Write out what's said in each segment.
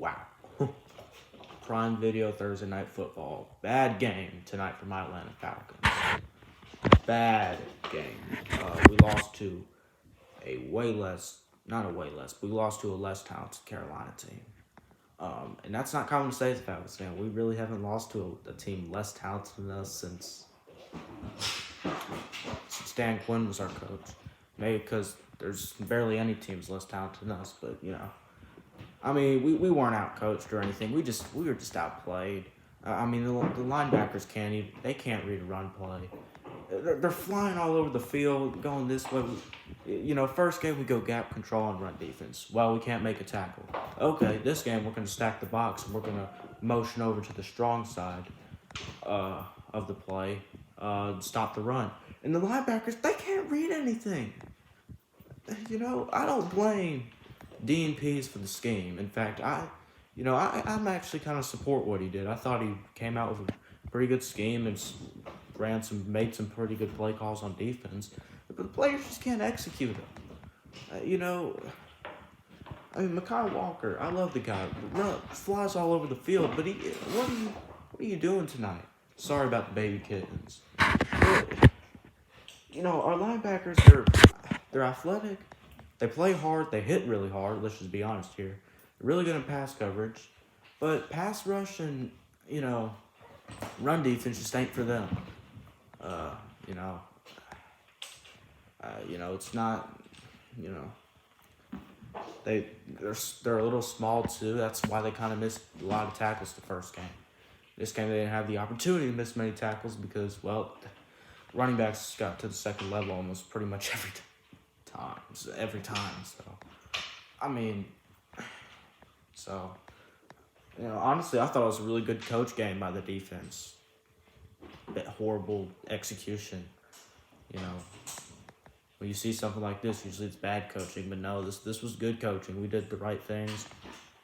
Wow. Prime Video Thursday Night Football. Bad game tonight for my Atlanta Falcons. Bad game. We lost to we lost to a less talented Carolina team. And that's not common to say as a Falcons fan. We really haven't lost to a team less talented than us since Dan Quinn was our coach. Maybe because there's barely any teams less talented than us, but we weren't out coached or anything. We were just outplayed. The linebackers can't read a run play. They're flying all over the field, going this way. First game we go gap control and run defense. Well, we can't make a tackle. Okay, this game we're going to stack the box and we're going to motion over to the strong side of the play, stop the run. And the linebackers, they can't read anything. I don't blame D&Ps for the scheme. In fact, I'm actually kind of support what he did. I thought he came out with a pretty good scheme and made some pretty good play calls on defense. But the players just can't execute them. Mekhi Walker, I love the guy. Flies all over the field, but what are you doing tonight? Sorry about the baby kittens. Our linebackers, they're athletic. They play hard. They hit really hard. Let's just be honest here. They're really good in pass coverage. But pass rush and, run defense just ain't for them. It's not, they're a little small too. That's why they kind of missed a lot of tackles the first game. This game they didn't have the opportunity to miss many tackles because, running backs got to the second level almost pretty much every time. Honestly, I thought it was a really good coach game by the defense. Bit horrible execution. When you see something like this, usually it's bad coaching. But no, this was good coaching. We did the right things.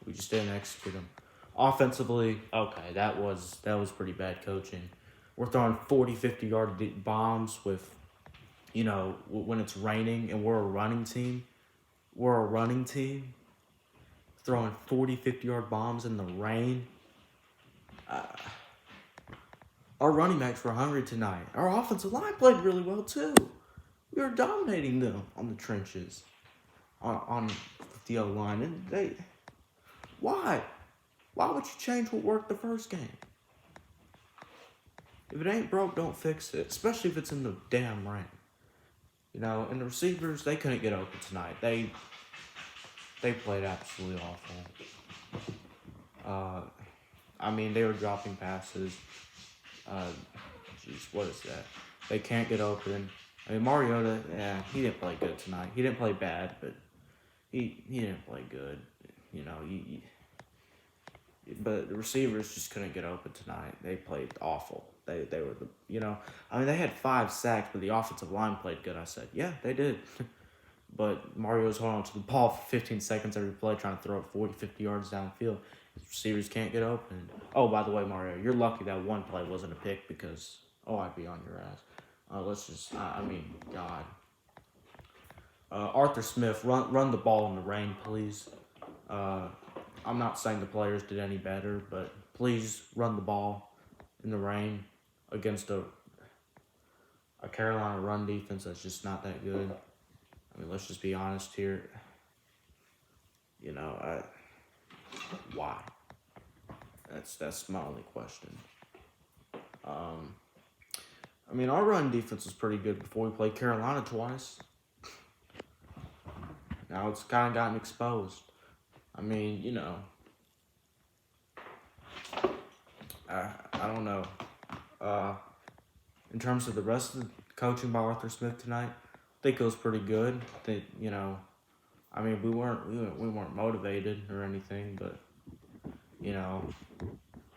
We just didn't execute them. Offensively, okay, that was pretty bad coaching. We're throwing 40, 50-yard bombs with, when it's raining and we're a running team. Throwing 40, 50-yard bombs in the rain. Our running backs were hungry tonight. Our offensive line played really well, too. We were dominating them on the trenches, on the O-line. And why? Why would you change what worked the first game? If it ain't broke, don't fix it, especially if it's in the damn rain. And the receivers, they couldn't get open tonight. They played absolutely awful. They were dropping passes. What is that? They can't get open. Mariota, he didn't play good tonight. He didn't play bad, but he didn't play good. But the receivers just couldn't get open tonight. They played awful. They were they had 5 sacks, but the offensive line played good. I said, yeah, they did. But Mario's holding on to the ball for 15 seconds every play, trying to throw it 40, 50 yards downfield. His receivers can't get open. Oh, by the way, Mario, you're lucky that one play wasn't a pick because, I'd be on your ass. God. Arthur Smith, run the ball in the rain, please. I'm not saying the players did any better, but please run the ball in the rain against a Carolina run defense that's just not that good. Let's just be honest here. Why? That's my only question. Our run defense was pretty good before we played Carolina twice. Now it's kind of gotten exposed. I don't know. In terms of the rest of the coaching by Arthur Smith tonight, I think it was pretty good. We weren't motivated or anything, but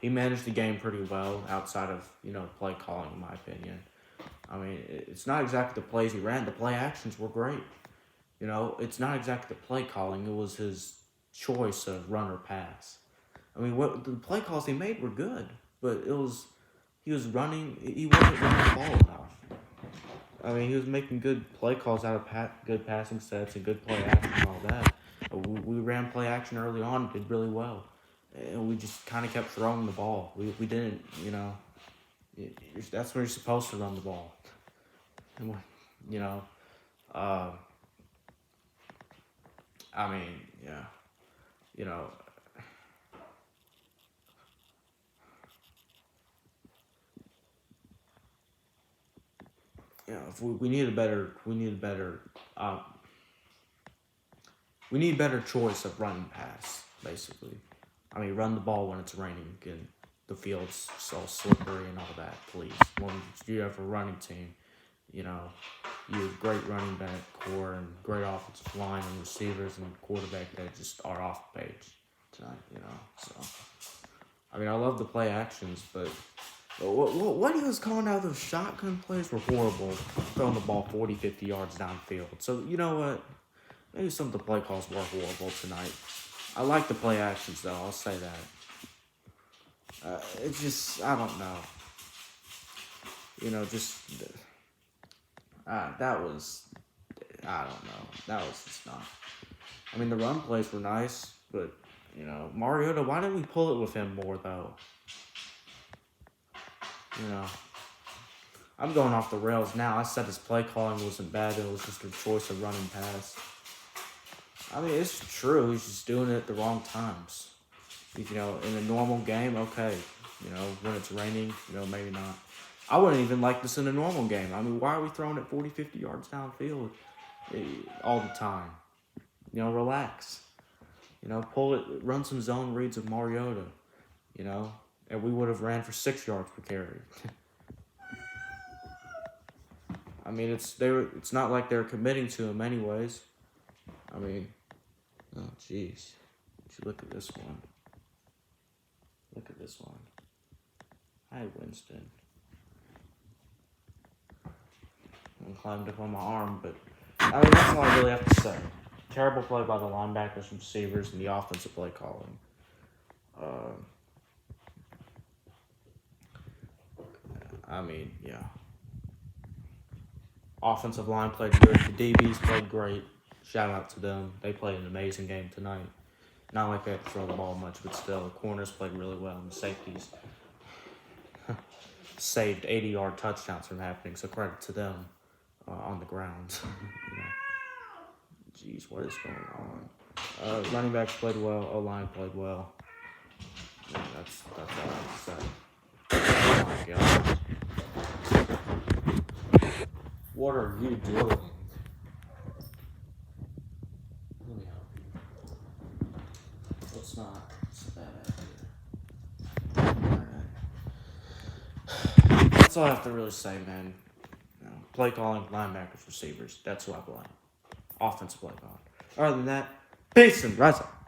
he managed the game pretty well outside of play calling, in my opinion. It's not exactly the plays he ran. The play actions were great. It's not exactly the play calling. It was his choice of run or pass. What the play calls he made were good, but he wasn't running the ball enough. He was making good play calls out of good passing sets and good play action and all that. We ran play action early on and did really well. and we just kind of kept throwing the ball. We didn't, that's where you're supposed to run the ball. And you know, uh, I mean, yeah, you know, if we need uh, we need better choice of run and pass, basically. I mean, run the ball when it's raining and the field's so slippery and all that, please. When you have a running team, you know, you have great running back core and great offensive line and receivers and quarterback that just are off page tonight. So, I mean, I love the play actions, but what he was calling out, those shotgun plays were horrible, throwing the ball 40, 50 yards downfield. So, you know what? Maybe some of the play calls were horrible tonight. I like the play actions, though. I'll say that. It's just, I don't know. That was, I don't know. That was just not. I mean, the run plays were nice, but, Mariota, why didn't we pull it with him more, though? I'm going off the rails now. I said his play calling wasn't bad. It was just a choice of run and pass. I mean, it's true. He's just doing it at the wrong times. In a normal game, okay. When it's raining, maybe not. I wouldn't even like this in a normal game. I mean, why are we throwing it 40, 50 yards downfield all the time? Relax. Pull it, run some zone reads of Mariota, and we would have ran for 6 yards per carry. I mean, it's not like they're committing to him anyways. I mean, oh jeez. Look at this one. Hi, Winston. I climbed up on my arm, but I mean, that's all I really have to say. Terrible play by the linebackers and receivers and the offensive play calling. I mean, yeah. Offensive line played good. The DBs played great. Shout out to them. They played an amazing game tonight. Not like they had to throw the ball much, but still, the corners played really well, and the safeties saved 80-yard touchdowns from happening, so credit to them on the ground. Jeez, what is going on? Running backs played well. O-line played well. Yeah, that's all I have to say. Oh my God. What are you doing? Let me help you. It's a bad idea. Alright. That's all I have to really say, man. Play calling, linebackers, receivers. That's who I blame. Offensive play calling. Other than that, peace and rise up.